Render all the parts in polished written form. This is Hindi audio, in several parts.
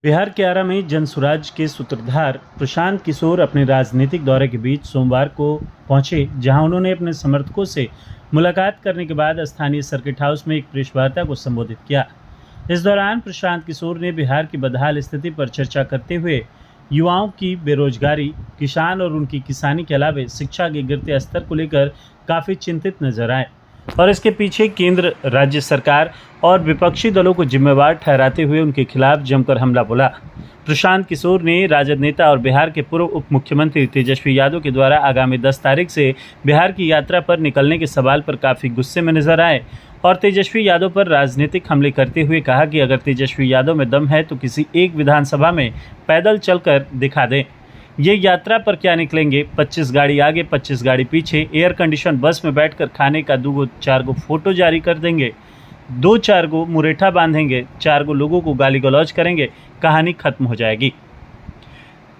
बिहार के आरा में जनसुराज के सूत्रधार प्रशांत किशोर अपने राजनीतिक दौरे के बीच सोमवार को पहुंचे, जहां उन्होंने अपने समर्थकों से मुलाकात करने के बाद स्थानीय सर्किट हाउस में एक प्रेस वार्ता को संबोधित किया। इस दौरान प्रशांत किशोर ने बिहार की बदहाल स्थिति पर चर्चा करते हुए युवाओं की बेरोजगारी, किसान और उनकी किसानी के अलावा शिक्षा के गिरते स्तर को लेकर काफ़ी चिंतित नजर आए और इसके पीछे केंद्र, राज्य सरकार और विपक्षी दलों को जिम्मेवार ठहराते हुए उनके खिलाफ जमकर हमला बोला। प्रशांत किशोर ने राजद नेता और बिहार के पूर्व उप मुख्यमंत्री तेजस्वी यादव के द्वारा आगामी 10 तारीख से बिहार की यात्रा पर निकलने के सवाल पर काफ़ी गुस्से में नजर आए और तेजस्वी यादव पर राजनीतिक हमले करते हुए कहा कि अगर तेजस्वी यादव में दम है तो किसी एक विधानसभा में पैदल चलकर दिखा दें। ये यात्रा पर क्या निकलेंगे, 25 गाड़ी आगे 25 गाड़ी पीछे, एयर कंडीशन बस में बैठकर खाने का 2-4 फोटो जारी कर देंगे, 2-4 मुरेठा बांधेंगे, 4 लोगों को गाली गलौज करेंगे, कहानी खत्म हो जाएगी।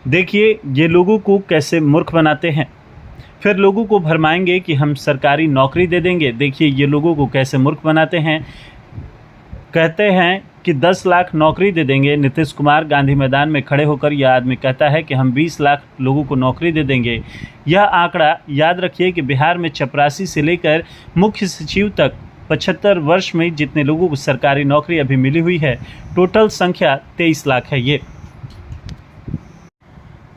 देखिए ये लोगों को कैसे मूर्ख बनाते हैं, फिर लोगों को भरमाएंगे कि हम सरकारी नौकरी दे देंगे। देखिए ये लोगों को कैसे मूर्ख बनाते हैं, कहते हैं कि 10 लाख नौकरी दे देंगे। नीतीश कुमार गांधी मैदान में खड़े होकर यह आदमी कहता है कि हम 20 लाख लोगों को नौकरी दे देंगे। यह आंकड़ा याद रखिए कि बिहार में चपरासी से लेकर मुख्य सचिव तक 75 वर्ष में जितने लोगों को सरकारी नौकरी अभी मिली हुई है, टोटल संख्या 23 लाख है।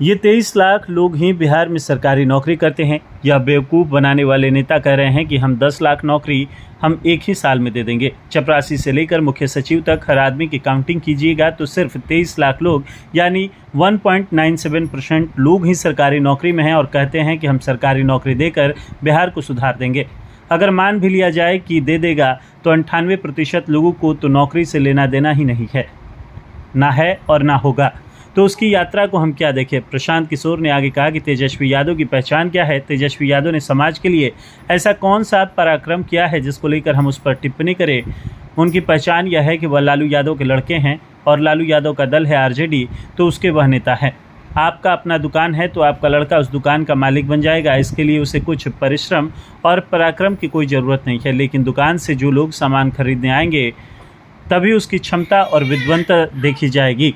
ये 23 लाख लोग ही बिहार में सरकारी नौकरी करते हैं। यह बेवकूफ़ बनाने वाले नेता कह रहे हैं कि हम 10 लाख नौकरी हम एक ही साल में दे देंगे। चपरासी से लेकर मुख्य सचिव तक हर आदमी की काउंटिंग कीजिएगा तो सिर्फ 23 लाख लोग यानी 1.97% लोग ही सरकारी नौकरी में हैं और कहते हैं कि हम सरकारी नौकरी देकर बिहार को सुधार देंगे। अगर मान भी लिया जाए कि दे देगा तो 98% लोगों को तो नौकरी से लेना देना ही नहीं है, ना है और ना होगा। तो उसकी यात्रा को हम क्या देखें। प्रशांत किशोर ने आगे कहा कि तेजस्वी यादव की पहचान क्या है। तेजस्वी यादव ने समाज के लिए ऐसा कौन सा पराक्रम किया है जिसको लेकर हम उस पर टिप्पणी करें। उनकी पहचान यह है कि वह लालू यादव के लड़के हैं और लालू यादव का दल है आरजेडी, तो उसके वह नेता हैं। आपका अपना दुकान है तो आपका लड़का उस दुकान का मालिक बन जाएगा। इसके लिए उसे कुछ परिश्रम और पराक्रम की कोई ज़रूरत नहीं है, लेकिन दुकान से जो लोग सामान खरीदने आएंगे तभी उसकी क्षमता और विद्वता देखी जाएगी।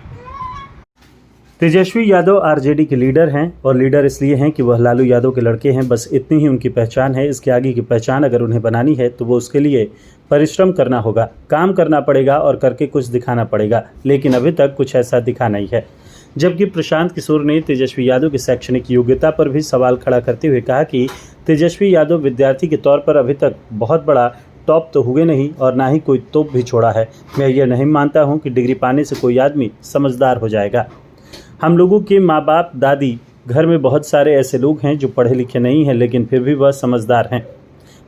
तेजस्वी यादव आरजेडी के लीडर हैं और लीडर इसलिए हैं कि वह लालू यादव के लड़के हैं, बस इतनी ही उनकी पहचान है। इसके आगे की पहचान अगर उन्हें बनानी है तो वो उसके लिए परिश्रम करना होगा, काम करना पड़ेगा और करके कुछ दिखाना पड़ेगा, लेकिन अभी तक कुछ ऐसा दिखा नहीं है। जबकि प्रशांत किशोर ने तेजस्वी यादव की शैक्षणिक योग्यता पर भी सवाल खड़ा करते हुए कहा कि तेजस्वी यादव विद्यार्थी के तौर पर अभी तक बहुत बड़ा टॉप तो हुए नहीं और ना ही कोई तोप भी छोड़ा है। मैं ये नहीं मानता हूँ कि डिग्री पाने से कोई आदमी समझदार हो जाएगा। हम लोगों के माँ बाप दादी घर में बहुत सारे ऐसे लोग हैं जो पढ़े लिखे नहीं हैं, लेकिन फिर भी वह समझदार हैं।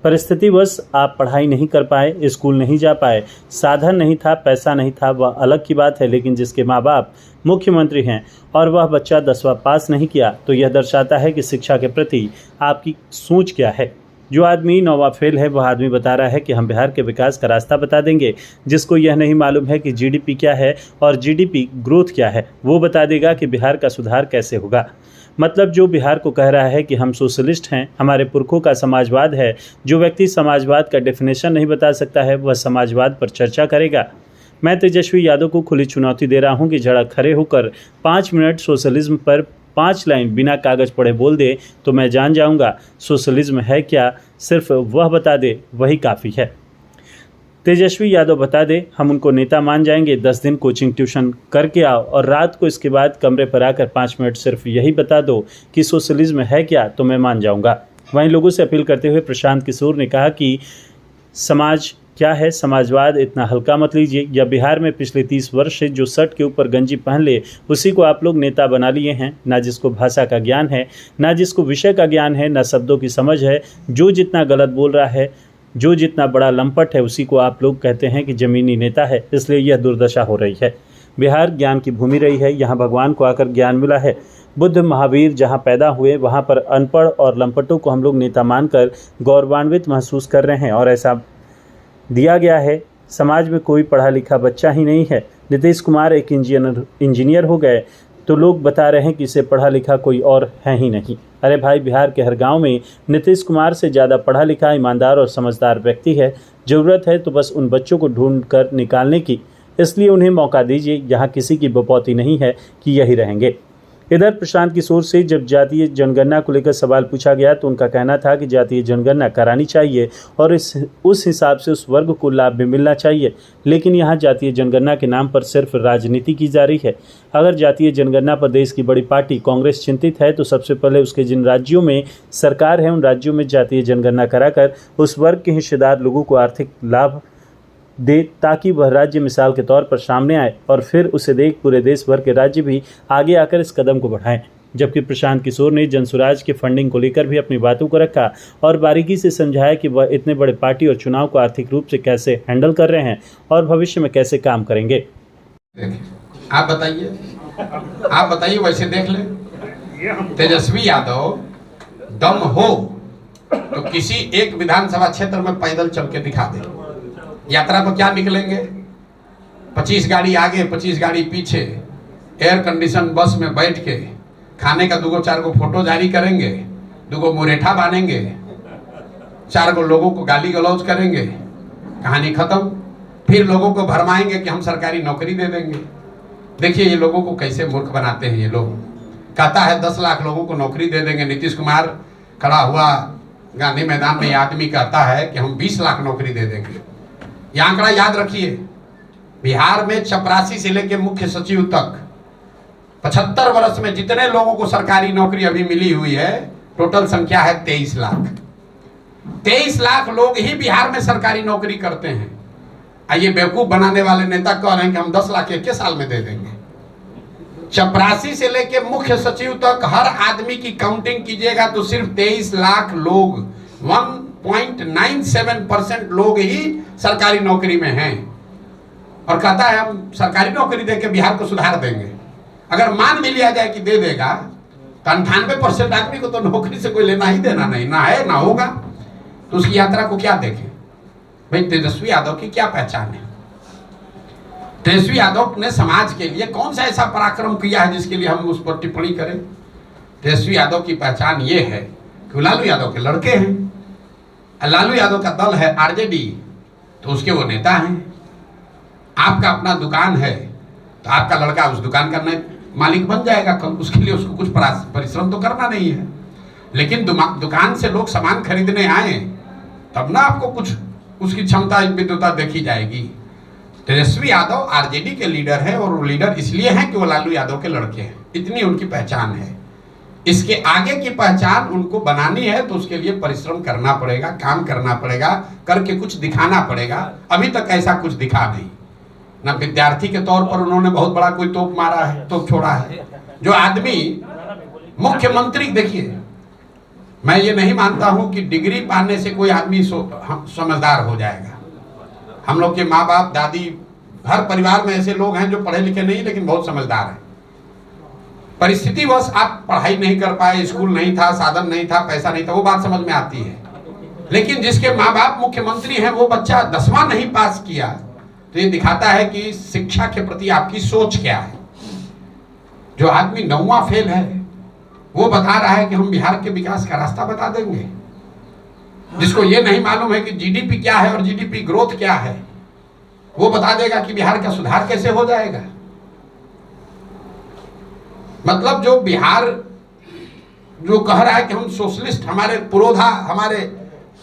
परिस्थितिवश आप पढ़ाई नहीं कर पाए, स्कूल नहीं जा पाए, साधन नहीं था, पैसा नहीं था, वह अलग की बात है, लेकिन जिसके माँ बाप मुख्यमंत्री हैं और वह बच्चा 10वां पास नहीं किया तो यह दर्शाता है कि शिक्षा के प्रति आपकी सोच क्या है। जो आदमी 9वां फेल है वह आदमी बता रहा है कि हम बिहार के विकास का रास्ता बता देंगे, जिसको यह नहीं मालूम है कि जीडीपी क्या है और जीडीपी ग्रोथ क्या है। वो बता देगा कि बिहार का सुधार कैसे होगा। मतलब जो बिहार को कह रहा है कि हम सोशलिस्ट हैं, हमारे पुरखों का समाजवाद है, जो व्यक्ति समाजवाद का डेफिनेशन नहीं बता सकता है वह समाजवाद पर चर्चा करेगा। मैं तेजस्वी यादव को खुली चुनौती दे रहा हूँ कि जरा खड़े होकर 5 मिनट सोशलिज्म पर 5 लाइन बिना कागज़ पढ़े बोल दे तो मैं जान जाऊंगा सोशलिज्म है क्या। सिर्फ वह बता दे वही काफ़ी है। तेजस्वी यादव बता दे, हम उनको नेता मान जाएंगे। 10 दिन कोचिंग ट्यूशन करके आओ और रात को इसके बाद कमरे पर आकर 5 मिनट सिर्फ यही बता दो कि सोशलिज्म है क्या, तो मैं मान जाऊंगा। वहीं लोगों से अपील करते हुए प्रशांत किशोर ने कहा कि समाज क्या है, समाजवाद इतना हल्का मत लीजिए। या बिहार में पिछले 30 वर्ष से जो शर्ट के ऊपर गंजी पहन ले उसी को आप लोग नेता बना लिए हैं। ना जिसको भाषा का ज्ञान है, ना जिसको विषय का ज्ञान है, ना शब्दों की समझ है। जो जितना गलत बोल रहा है, जो जितना बड़ा लंपट है, उसी को आप लोग कहते हैं कि ज़मीनी नेता है। इसलिए यह दुर्दशा हो रही है। बिहार ज्ञान की भूमि रही है, यहाँ भगवान को आकर ज्ञान मिला है। बुद्ध महावीर जहाँ पैदा हुए वहाँ पर अनपढ़ और लंपटों को हम लोग नेता मानकर गौरवान्वित महसूस कर रहे हैं और ऐसा दिया गया है। समाज में कोई पढ़ा लिखा बच्चा ही नहीं है। नीतीश कुमार एक इंजीनियर हो गए तो लोग बता रहे हैं कि इसे पढ़ा लिखा कोई और है ही नहीं। अरे भाई, बिहार के हर गांव में नीतीश कुमार से ज़्यादा पढ़ा लिखा, ईमानदार और समझदार व्यक्ति है। ज़रूरत है तो बस उन बच्चों को ढूंढ कर निकालने की इसलिए उन्हें मौका दीजिए। यहाँ किसी की बपौती नहीं है कि यही रहेंगे। इधर प्रशांत किशोर से जब जातीय जनगणना को लेकर सवाल पूछा गया तो उनका कहना था कि जातीय जनगणना करानी चाहिए और उस हिसाब से उस वर्ग को लाभ भी मिलना चाहिए, लेकिन यहाँ जातीय जनगणना के नाम पर सिर्फ राजनीति की जा रही है। अगर जातीय जनगणना पर देश की बड़ी पार्टी कांग्रेस चिंतित है तो सबसे पहले उसके जिन राज्यों में सरकार है उन राज्यों में जातीय जनगणना कराकर उस वर्ग के हिस्सेदार लोगों को आर्थिक लाभ दे, ताकि वह राज्य मिसाल के तौर पर सामने आए और फिर उसे देख पूरे देश भर के राज्य भी आगे आकर इस कदम को बढ़ाएं। जबकि प्रशांत किशोर ने जनसुराज के फंडिंग को लेकर भी अपनी बातों को रखा और बारीकी से समझाया कि वह इतने बड़े पार्टी और चुनाव को आर्थिक रूप से कैसे हैंडल कर रहे हैं और भविष्य में कैसे काम करेंगे। आप बताइए वैसे देख ले, तेजस्वी यादव दम हो तो किसी एक विधानसभा क्षेत्र में पैदल चल के दिखा दे। यात्रा पर क्या निकलेंगे, 25 गाड़ी आगे 25 गाड़ी पीछे, एयर कंडीशन बस में बैठ के खाने का 2-4 फोटो जारी करेंगे, 2 मुरेठा बांधेंगे, 4 लोगों को गाली गलौज करेंगे, कहानी खत्म। फिर लोगों को भरमाएंगे कि हम सरकारी नौकरी दे देंगे। देखिए ये लोगों को कैसे मूर्ख बनाते हैं ये लोग। कहता है 10 लाख लोगों को नौकरी दे देंगे। नीतीश कुमार खड़ा हुआ गांधी मैदान में, आदमी कहता है कि हम 20 लाख नौकरी दे देंगे। यह आंकड़ा याद रखिए, बिहार में चपरासी से लेकर मुख्य सचिव तक 75 वर्ष में जितने लोगों को सरकारी नौकरी अभी मिली हुई है, टोटल संख्या है 23 लाख। 23 लाख लोग ही बिहार में सरकारी नौकरी करते हैं। ये बेवकूफ बनाने वाले नेता कह रहे हैं कि हम 10 लाख 1 साल में दे देंगे। चपरासी से लेकर मुख्य सचिव तक हर आदमी की काउंटिंग कीजिएगा तो सिर्फ 23 लाख लोग 1.97% लोग ही सरकारी नौकरी में हैं। और कहता है हम सरकारी नौकरी देके बिहार को सुधार देंगे। अगर मान भी लिया जाए कि दे देगा तो 98% आदमी को तो नौकरी से कोई लेना ही देना नहीं, ना है ना होगा। तो उसकी यात्रा को क्या देखें भाई। तेजस्वी यादव की क्या पहचान है? तेजस्वी यादव ने समाज के लिए कौन सा ऐसा पराक्रम किया है जिसके लिए हम उस पर टिप्पणी करें? तेजस्वी यादव की पहचान ये है कि लालू यादव के लड़के हैं। लालू यादव का दल है आरजेडी, तो उसके वो नेता हैं। आपका अपना दुकान है तो आपका लड़का उस दुकान का मालिक बन जाएगा कल। उसके लिए उसको कुछ परिश्रम तो करना नहीं है। लेकिन दुकान से लोग सामान खरीदने आए तब ना आपको कुछ उसकी क्षमता विद्वता देखी जाएगी। तेजस्वी यादव आरजेडी के लीडर है और वो लीडर इसलिए हैं कि वो लालू यादव के लड़के हैं। इतनी उनकी पहचान है। इसके आगे की पहचान उनको बनानी है तो उसके लिए परिश्रम करना पड़ेगा, काम करना पड़ेगा, करके कुछ दिखाना पड़ेगा। अभी तक ऐसा कुछ दिखा नहीं। ना विद्यार्थी के तौर पर उन्होंने बहुत बड़ा कोई तोप मारा है, तोप छोड़ा है। जो आदमी मुख्यमंत्री, देखिए मैं ये नहीं मानता हूं कि डिग्री पाने से कोई आदमी समझदार हो जाएगा। हम लोग के माँ बाप दादी, हर परिवार में ऐसे लोग हैं जो पढ़े लिखे नहीं लेकिन बहुत समझदार हैं। परिस्थितिवश आप पढ़ाई नहीं कर पाए, स्कूल नहीं था, साधन नहीं था, पैसा नहीं था, वो बात समझ में आती है। लेकिन जिसके माँ बाप मुख्यमंत्री हैं वो बच्चा 10वां नहीं पास किया तो ये दिखाता है कि शिक्षा के प्रति आपकी सोच क्या है। जो आदमी 9वां फेल है वो बता रहा है कि हम बिहार के विकास का रास्ता बता देंगे। जिसको ये नहीं मालूम है कि जीडीपी क्या है और जीडीपी ग्रोथ क्या है, वो बता देगा कि बिहार का सुधार कैसे हो जाएगा। मतलब जो बिहार जो कह रहा है कि हम सोशलिस्ट, हमारे पुरोधा, हमारे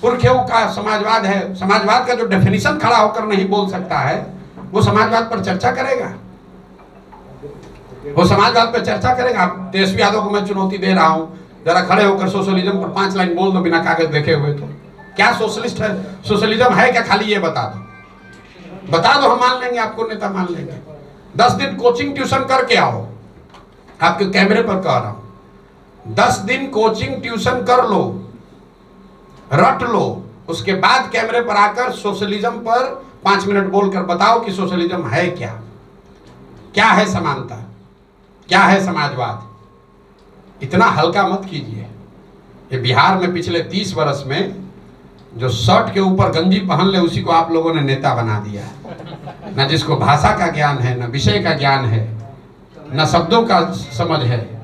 पुरखों का समाजवाद है, समाजवाद का जो डेफिनेशन खड़ा होकर नहीं बोल सकता है वो समाजवाद पर चर्चा करेगा। वो समाजवाद पर चर्चा करेगा। तेजस्वी यादव को मैं चुनौती दे रहा हूं, जरा खड़े होकर सोशलिज्म पर 5 लाइन बोल दो बिना कागज देखे हुए। तो क्या सोशलिस्ट है, सोशलिज्म है क्या, खाली ये बता दो, बता दो, हम मान लेंगे, आपको नेता मान लेंगे। 10 दिन कोचिंग ट्यूशन करके आओ, आपके कैमरे पर कह रहा हूं। 10 दिन कोचिंग ट्यूशन कर लो, रट लो, उसके बाद कैमरे पर आकर सोशलिज्म पर 5 मिनट बोलकर बताओ कि सोशलिज्म है क्या, क्या है समानता, क्या है समाजवाद। इतना हल्का मत कीजिए। ये बिहार में पिछले 30 वर्ष में जो शर्ट के ऊपर गंजी पहन ले उसी को आप लोगों ने नेता बना दिया। न जिसको भाषा का ज्ञान है, न विषय का ज्ञान है, न शब्दों का समझ है।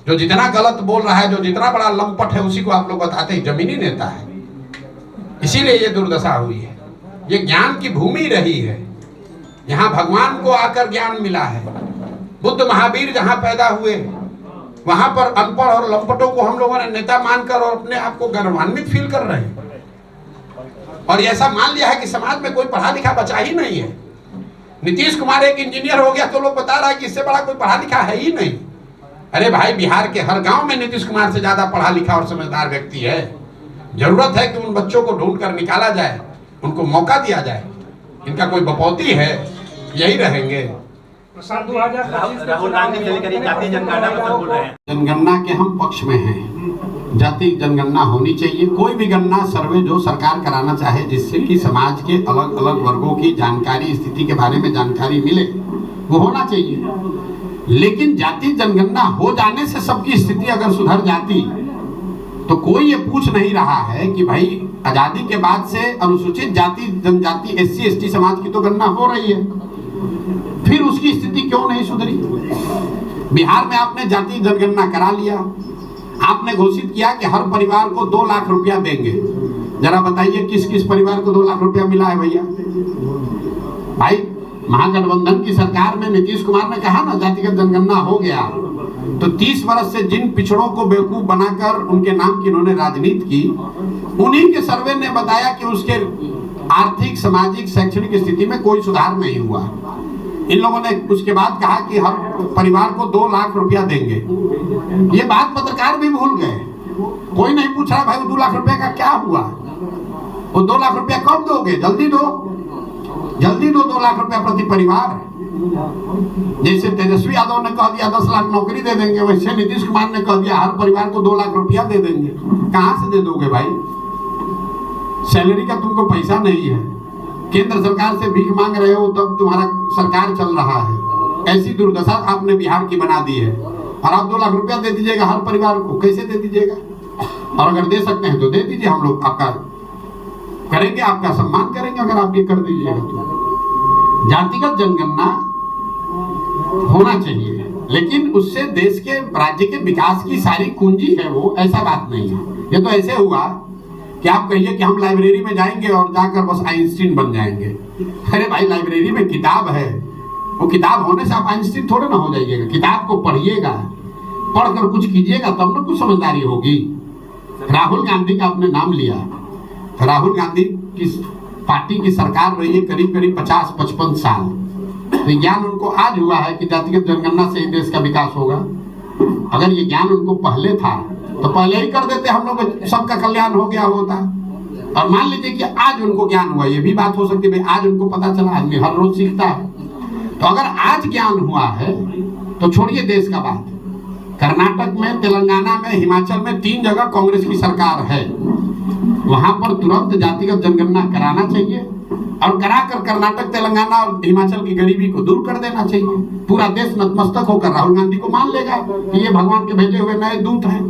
जो जितना गलत बोल रहा है, जो जितना बड़ा लंपट है, उसी को आप लोग बताते हैं जमीनी नेता है। इसीलिए ये दुर्दशा हुई है। ये ज्ञान की भूमि रही है। यहाँ भगवान को आकर ज्ञान मिला है। बुद्ध महावीर जहाँ पैदा हुए, वहां पर अनपढ़ और लंपटों को हम लोगों ने नेता मानकर और अपने आप को गौरवान्वित फील कर रहे हैं। और ऐसा मान लिया है कि समाज में कोई पढ़ा लिखा बचा ही नहीं है। नीतीश कुमार एक इंजीनियर हो गया तो लोग बता रहा है कि इससे बड़ा कोई पढ़ा लिखा है ही नहीं। अरे भाई, बिहार के हर गांव में नीतीश कुमार से ज्यादा पढ़ा लिखा और समझदार व्यक्ति है। जरूरत है कि उन बच्चों को ढूंढ कर निकाला जाए, उनको मौका दिया जाए। इनका कोई बपौती है, यही रहेंगे। राहुल गांधी जातीय जनगणना पर बोल रहे हैं। जनगणना के हम पक्ष में हैं। जाति जनगणना होनी चाहिए। कोई भी गणना सर्वे जो सरकार कराना चाहे, जिससे कि समाज के अलग अलग वर्गों की जानकारी, स्थिति के बारे में जानकारी मिले, वो होना चाहिए। लेकिन जाति जनगणना हो जाने से सबकी स्थिति अगर सुधर जाती तो कोई ये पूछ नहीं रहा है कि भाई आजादी के बाद से अनुसूचित जाति जनजाति SC ST समाज की तो गणना हो रही है, फिर उसकी स्थिति क्यों नहीं सुधरी। बिहार में आपने जाति जनगणना करा लिया, आपने घोषित किया कि हर परिवार को 2 लाख रुपया देंगे। जरा बताइए किस किस परिवार को 2 लाख रुपया मिला है भैया? भाई, महागठबंधन की सरकार में नीतीश कुमार ने कहा ना जातिगत जनगणना हो गया, तो 30 वर्ष से जिन पिछड़ों को बेवकूफ बनाकर उनके नाम की इन्होंने राजनीति की, उन्हीं के सर्वे ने बताया कि उसके आर्थिक, सामाजिक, शैक्षणिक स्थिति में कोई सुधार नहीं हुआ। इन लोगों ने उसके बाद कहा कि हर परिवार को 2 लाख रुपया देंगे। ये बात पत्रकार भी भूल गए। कोई नहीं पूछ रहा भाई 2 लाख रुपया का क्या हुआ। वो 2 लाख रुपया कब दोगे? जल्दी दो, जल्दी दो 2 लाख रुपया प्रति परिवार। जैसे तेजस्वी यादव ने कह दिया 10 लाख नौकरी दे देंगे, वैसे नीतीश कुमार ने कह दिया हर परिवार को 2 लाख रुपया दे देंगे। कहां से दे दोगे भाई? सैलरी का तुमको पैसा नहीं है, केंद्र सरकार से भीख मांग रहे हो, तब तुम्हारा सरकार चल रहा है। ऐसी दुर्दशा आपने बिहार की बना दी है। और आप 2 लाख रुपया दे दीजिएगा हर परिवार को, कैसे दे दीजिएगा? और अगर दे सकते हैं तो दे दीजिए, हम लोग आपका करेंगे, आपका सम्मान करेंगे अगर आप ये कर दीजिएगा तो। जातिगत जनगणना होना चाहिए, लेकिन उससे देश के, राज्य के विकास की सारी कुंजी है वो, ऐसा बात नहीं है। ये तो ऐसे हुआ कि आप कहिए कि हम लाइब्रेरी में जाएंगे और जाकर बस आइंस्टीन बन जाएंगे। अरे भाई, लाइब्रेरी में किताब है, वो किताब होने से आप आइंस्टीन थोड़े ना हो जाइएगा। किताब को पढ़िएगा, पढ़कर कुछ कीजिएगा, तब ना कुछ समझदारी होगी। राहुल गांधी का आपने नाम लिया, राहुल गांधी की पार्टी की सरकार रही है करीब करीब 50-55 साल। तो ज्ञान उनको आज हुआ है कि जातिगत जनगणना से ही देश का विकास होगा। अगर ये ज्ञान उनको पहले था तो पहले ही कर देते, हम लोग सबका कल्याण हो गया होता। और मान लीजिए कि आज उनको ज्ञान हुआ, ये भी बात हो सकती है भाई आज उनको पता चला, आदमी हर रोज सीखता है। तो अगर आज ज्ञान हुआ है तो छोड़िए देश का बात, कर्नाटक में, तेलंगाना में, हिमाचल में 3 जगह कांग्रेस की सरकार है। वहां पर तुरंत जातिगत जनगणना कराना चाहिए और कराकर कर्नाटक, तेलंगाना और हिमाचल की गरीबी को दूर कर देना चाहिए। पूरा देश नतमस्तक होकर राहुल गांधी को मान लेगा कि ये भगवान के भेजे हुए नए दूत हैं।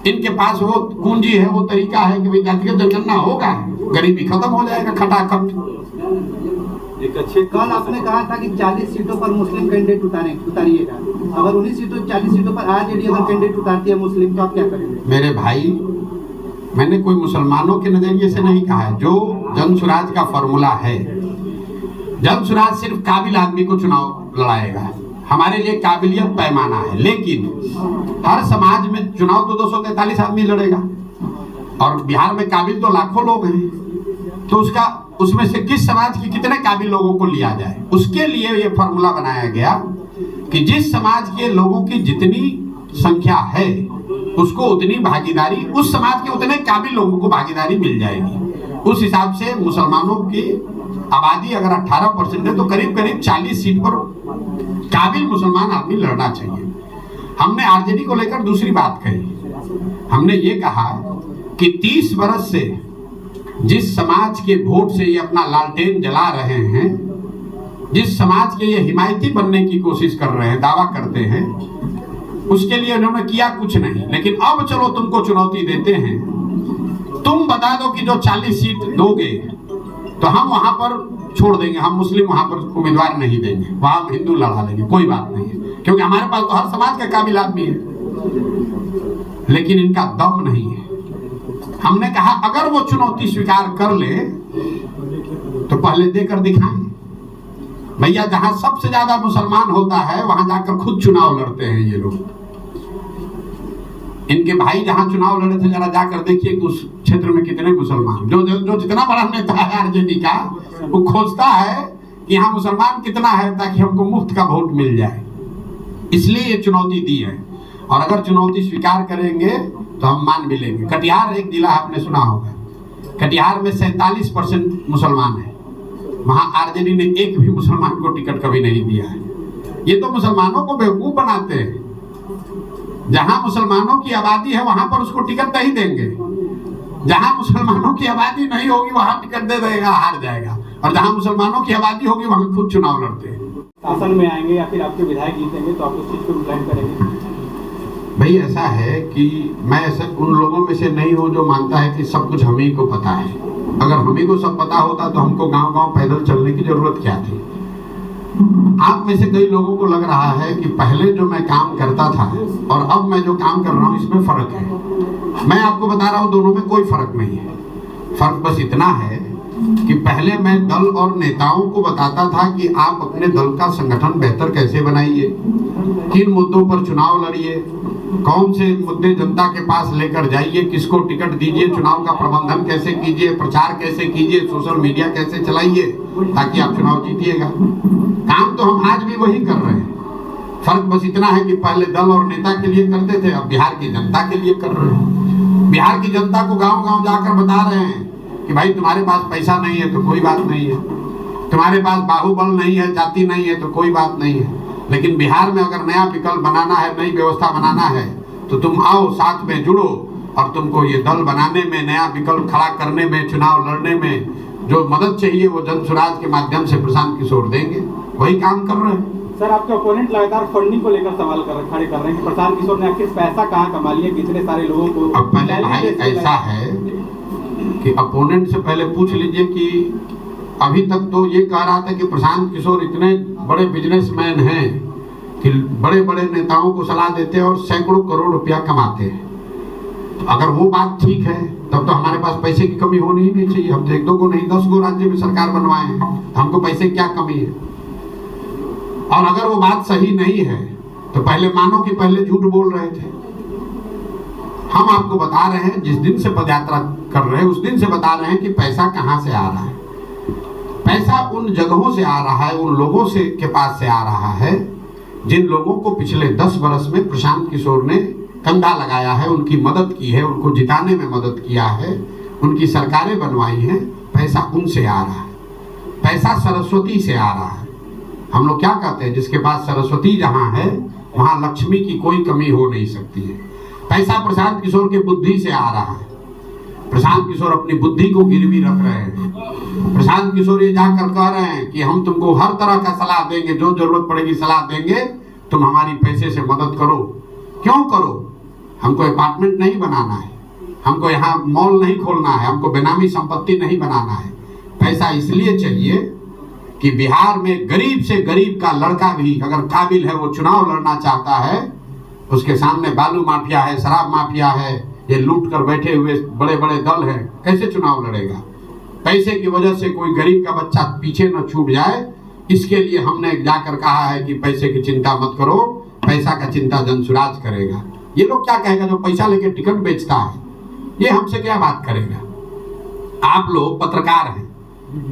इनके पास वो कुंजी है, वो तरीका है कि भाई जातिगत जनगणना होगा, गरीबी खत्म हो जाएगा खटाखट। कल आपने कहा था कि 40 सीटों पर मुस्लिम कैंडिडेट उतारिएगा। अगर 40 सीटों पर आरजेडी अगर कैंडिडेट उतारती है मुस्लिम, तो आप क्या करेंगे? मेरे भाई, मैंने कोई मुसलमानों के नजरिए से नहीं कहा है। जो जन सुराज का फॉर्मूला है, जन सुराज सिर्फ काबिल आदमी को चुनाव लड़ाएगा। हमारे लिए काबिलियत पैमाना है, लेकिन हर समाज में चुनाव तो 243 आदमी लड़ेगा और बिहार में काबिल तो लाखों लोग हैं। तो उसमें से किस समाज के कितने काबिल लोगों को लिया जाए, उसके लिए ये फॉर्मूला बनाया गया कि जिस समाज के लोगों की जितनी संख्या है उसको उतनी भागीदारी, उस समाज के उतने काबिल लोगों को भागीदारी मिल जाएगी। उस हिसाब से मुसलमानों की आबादी अगर 18% है तो करीब करीब 40 सीट पर काबिल मुसलमान आदमी लड़ना चाहिए। हमने आरजेडी को लेकर दूसरी बात कही। हमने ये कहा कि 30 वर्ष से जिस समाज के वोट से ये अपना लालटेन जला रहे हैं, जिस समाज के ये हिमायती बनने की कोशिश कर रहे हैं, दावा करते हैं, उसके लिए उन्होंने किया कुछ नहीं। लेकिन अब चलो तुमको चुनौती देते हैं, तुम बता दो कि जो 40 सीट दोगे तो हम वहां पर छोड़ देंगे, हम मुस्लिम वहां पर उम्मीदवार नहीं देंगे, वहां हम हिंदू लड़ा लेंगे, कोई बात नहीं है, क्योंकि हमारे पास तो हर समाज का काबिल आदमी है। लेकिन इनका दम नहीं है। हमने कहा अगर वो चुनौती स्वीकार कर ले तो पहले देकर दिखाएं। भैया जहां सबसे ज्यादा मुसलमान होता है वहां जाकर खुद चुनाव लड़ते हैं ये लोग। इनके भाई जहां चुनाव लड़े थे, जरा जाकर देखिए कि उस क्षेत्र में कितने मुसलमान, जो जितना बड़ा नेता है आरजेडी का, वो खोजता है कि यहाँ मुसलमान कितना है ताकि हमको मुफ्त का वोट मिल जाए। इसलिए ये चुनौती दी है, और अगर चुनौती स्वीकार करेंगे तो हम मान भी लेंगे। कटिहार एक जिला आपने सुना होगा, कटिहार में 47% मुसलमान है, वहां आरजेडी ने एक भी मुसलमान को टिकट कभी नहीं दिया है। ये तो मुसलमानों को बेवकूफ बनाते हैं। जहां मुसलमानों की आबादी है वहां पर उसको टिकट नहीं देंगे, जहां मुसलमानों की आबादी नहीं होगी वहां टिकट दे देगा, हार जाएगा, और जहां मुसलमानों की आबादी होगी वहां खुद चुनाव लड़ते हैं। शासन में आएंगे या फिर आपके विधायक जीतेंगे तो आप उस चीज को रिप्रेजेंट करेंगे? भाई ऐसा है कि मैं ऐसे उन लोगों में से नहीं हूं जो मानता है कि सब कुछ हम ही को पता है। अगर हम ही को सब पता होता तो हमको गांव-गांव पैदल चलने की जरूरत क्या थी। आप में से कई लोगों को लग रहा है कि पहले जो मैं काम करता था और अब मैं जो काम कर रहा हूं इसमें फर्क है। मैं आपको बता रहा हूं दोनों में कोई फर्क नहीं है। फर्क बस इतना है कि पहले मैं दल और नेताओं को बताता था कि आप अपने दल का संगठन बेहतर कैसे बनाइए, किन मुद्दों पर चुनाव लड़िए, कौन से मुद्दे जनता के पास लेकर जाइए, किसको टिकट दीजिए, चुनाव का प्रबंधन कैसे कीजिए, प्रचार कैसे कीजिए, सोशल मीडिया कैसे चलाइए ताकि आप चुनाव जीतिएगा। काम तो हम आज भी वही कर रहे हैं। फर्क बस इतना है कि पहले दल और नेता के लिए करते थे, अब बिहार की जनता के लिए कर रहे हैं। बिहार की जनता को गांव-गांव जाकर बता रहे हैं कि भाई तुम्हारे पास पैसा नहीं है तो कोई बात नहीं है, तुम्हारे पास बाहुबल नहीं है, जाति नहीं है तो कोई बात नहीं है, लेकिन बिहार में अगर नया विकल्प बनाना है, नई व्यवस्था बनाना है तो तुम आओ, साथ में जुड़ो, और तुमको ये दल बनाने में, नया विकल्प खड़ा करने में, चुनाव लड़ने में जो मदद चाहिए वो जन सुराज के माध्यम से प्रशांत किशोर देंगे। वही काम कर रहे हैं। सर, आपके ओपोनेंट लगातार फंडिंग को लेकर सवाल खड़े कर रहे हैं कि प्रशांत किशोर ने आखिर पैसा कहाँ कमा लिया, कितने सारे लोगों को। अब पहले भाई ऐसा है कि अपोनेंट से पहले पूछ लीजिए कि अभी तक तो ये कह रहा था कि प्रशांत किशोर इतने बड़े बिजनेसमैन हैं कि बड़े बड़े नेताओं को सलाह देते हैं और सैकड़ों करोड़ रुपया कमाते हैं। तो अगर वो बात ठीक है तब तो हमारे पास पैसे की कमी होनी ही नहीं चाहिए। हम तो 1-2 को नहीं 10 गो राज्य में सरकार बनवाए हैं, हमको पैसे की क्या कमी है। और अगर वो बात सही नहीं है तो पहले मानो कि पहले झूठ बोल रहे थे। हम आपको बता रहे हैं, जिस दिन से पदयात्रा कर रहे हैं उस दिन से बता रहे हैं कि पैसा कहां से आ रहा है। पैसा उन जगहों से आ रहा है, उन लोगों से के पास से आ रहा है जिन लोगों को पिछले 10 वर्ष में प्रशांत किशोर ने कंधा लगाया है, उनकी मदद की है, उनको जिताने में मदद किया है, उनकी सरकारें बनवाई हैं। पैसा उनसे आ रहा है, पैसा सरस्वती से आ रहा है। हम लोग क्या कहते हैं, जिसके पास सरस्वती जहां है वहां लक्ष्मी की कोई कमी हो नहीं सकती है। पैसा प्रशांत किशोर के बुद्धि से आ रहा है। प्रशांत किशोर अपनी बुद्धि को गिरवी रख रहे हैं। प्रशांत किशोर ये जाकर कह रहे हैं कि हम तुमको हर तरह का सलाह देंगे, जो जरूरत पड़ेगी सलाह देंगे, तुम हमारी पैसे से मदद करो। क्यों करो? हमको अपार्टमेंट नहीं बनाना है, हमको यहाँ मॉल नहीं खोलना है, हमको बेनामी संपत्ति नहीं बनाना है। पैसा इसलिए चाहिए कि बिहार में गरीब से गरीब का लड़का भी अगर काबिल है, वो चुनाव लड़ना चाहता है, उसके सामने बालू माफिया है, शराब माफिया है, ये लूट कर बैठे हुए बड़े बड़े दल हैं, कैसे चुनाव लड़ेगा? पैसे की वजह से कोई गरीब का बच्चा पीछे न छूट जाए, इसके लिए हमने जाकर कहा है कि पैसे की चिंता मत करो, पैसा का चिंता जनसुराज करेगा। ये लोग क्या कहेगा जो पैसा लेके टिकट बेचता है, ये हमसे क्या बात करेगा? आप लोग पत्रकार हैं,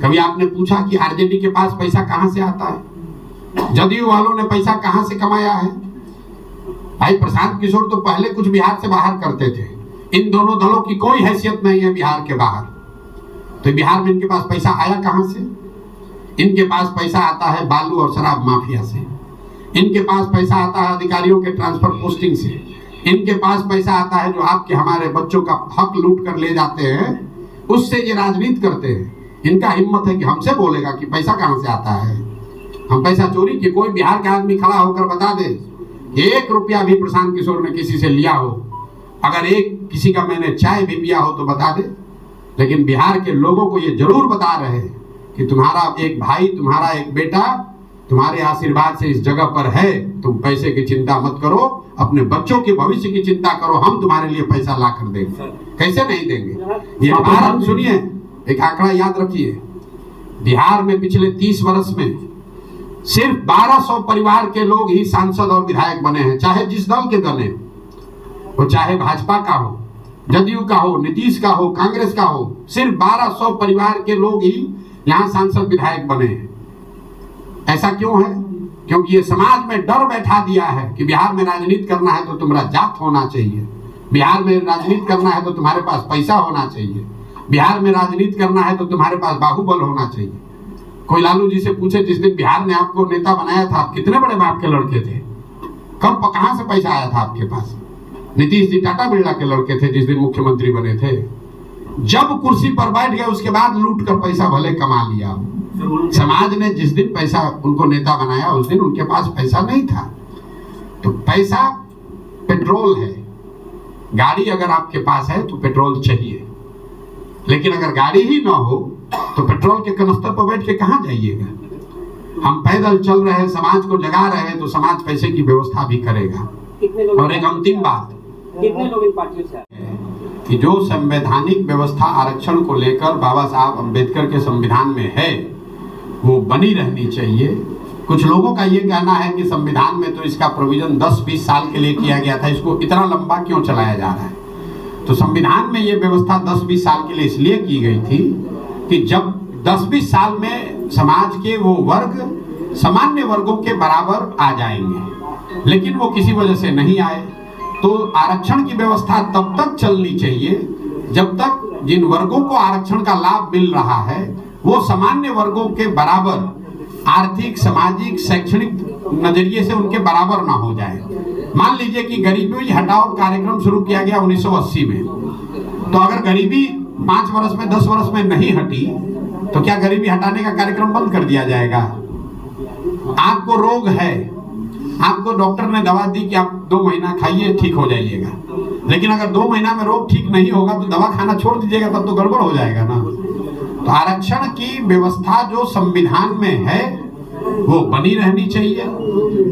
कभी आपने पूछा कि आरजेडी के पास पैसा कहां से आता है? जदयू वालों ने पैसा कहां से कमाया है? भाई प्रशांत किशोर तो पहले कुछ बिहार से बाहर करते थे। इन दोनों दलों की कोई हैसियत नहीं है बिहार के बाहर, तो बिहार में इनके पास पैसा आया कहां से? इनके पास पैसा आता है बालू और शराब माफिया से, इनके पास पैसा आता है अधिकारियों के ट्रांसफर पोस्टिंग से, इनके पास पैसा आता है जो आपके हमारे बच्चों का हक लूट कर ले जाते हैं, उससे ये राजनीति करते हैं। इनका हिम्मत है कि हमसे बोलेगा कि पैसा कहां से आता है। हम पैसा चोरी किए? कोई बिहार का आदमी खड़ा होकर बता दे 1 रुपया भी प्रशांत किशोर ने किसी से लिया हो, अगर एक किसी का मैंने चाय भी पिया हो तो बता दे। लेकिन बिहार के लोगों को ये जरूर बता रहे हैं कि तुम्हारा एक भाई, तुम्हारा एक बेटा तुम्हारे आशीर्वाद से इस जगह पर है, तुम पैसे की चिंता मत करो, अपने बच्चों के भविष्य की चिंता करो, हम तुम्हारे लिए पैसा ला कर देंगे। कैसे नहीं देंगे? ये भारत, सुनिए एक आंकड़ा याद रखिए, बिहार में पिछले 30 वर्ष में सिर्फ 1200 परिवार के लोग ही सांसद और विधायक बने हैं, चाहे जिस दल के बने, वो चाहे भाजपा का हो, जदयू का हो, नीतीश का हो, कांग्रेस का हो, सिर्फ 1200 परिवार के लोग ही यहाँ सांसद विधायक बने हैं। ऐसा क्यों है? क्योंकि ये समाज में डर बैठा दिया है कि बिहार में राजनीति करना है तो तुम्हारा जात होना चाहिए, बिहार में राजनीति करना है तो तुम्हारे पास पैसा होना चाहिए, बिहार में राजनीति करना है तो तुम्हारे पास बाहुबल होना चाहिए। कोई लालू जी से पूछे, जिस दिन बिहार ने आपको नेता बनाया था, आप कितने बड़े बाप के लड़के थे? कहां से पैसा आया था आपके पास? नीतीश जी टाटा बिरला के लड़के थे जिस दिन मुख्यमंत्री बने थे। जब कुर्सी पर बैठ गए उसके बाद लूट कर पैसा भले कमा लिया। समाज ने जिस दिन पैसा उनको नेता बनाया उस दिन उनके पास पैसा नहीं था। तो पैसा पेट्रोल है, गाड़ी अगर आपके पास है तो पेट्रोल चाहिए, लेकिन अगर गाड़ी ही ना हो तो पेट्रोल के कनस्तर पर बैठ के कहां जाइएगा? हम पैदल चल रहे हैं, समाज को जगा रहे हैं, तो समाज पैसे की व्यवस्था भी करेगा। और एक अंतिम बात, कितने लोग इन पार्टियों से आए कि जो संवैधानिक व्यवस्था आरक्षण को लेकर बाबा साहब अम्बेडकर के संविधान में है वो बनी रहनी चाहिए। कुछ लोगों का ये कहना है कि संविधान में तो इसका प्रोविजन 10-20 साल के लिए किया गया था, इसको इतना लंबा क्यों चलाया जा रहा है? तो संविधान में ये व्यवस्था 10-20 साल के लिए इसलिए की गई थी कि जब 10-20 साल में समाज के वो वर्ग सामान्य वर्गों के बराबर आ जाएंगे, लेकिन वो किसी वजह से नहीं आए। तो आरक्षण की व्यवस्था तब तक चलनी चाहिए जब तक जिन वर्गों को आरक्षण का लाभ मिल रहा है वो सामान्य वर्गों के बराबर आर्थिक, सामाजिक, शैक्षणिक नजरिए से उनके बराबर ना हो जाए। मान लीजिए कि गरीबी हटाओ कार्यक्रम शुरू किया गया 1980 में, तो अगर गरीबी 5 वर्ष में 10 वर्ष में नहीं हटी तो क्या गरीबी हटाने का कार्यक्रम बंद कर दिया जाएगा? आपको रोग है, आपको डॉक्टर ने दवा दी कि आप 2 महीना खाइए, ठीक हो जाइएगा, लेकिन अगर 2 महीना में रोग ठीक नहीं होगा तो दवा खाना छोड़ दीजिएगा, तब तो गड़बड़ हो जाएगा ना। तो आरक्षण की व्यवस्था जो संविधान में है वो बनी रहनी चाहिए,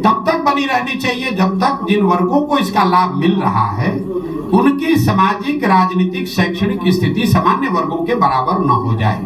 तब तक बनी रहनी चाहिए जब तक जिन वर्गों को इसका लाभ मिल रहा है उनकी सामाजिक, राजनीतिक, शैक्षणिक स्थिति सामान्य वर्गों के बराबर न हो जाए।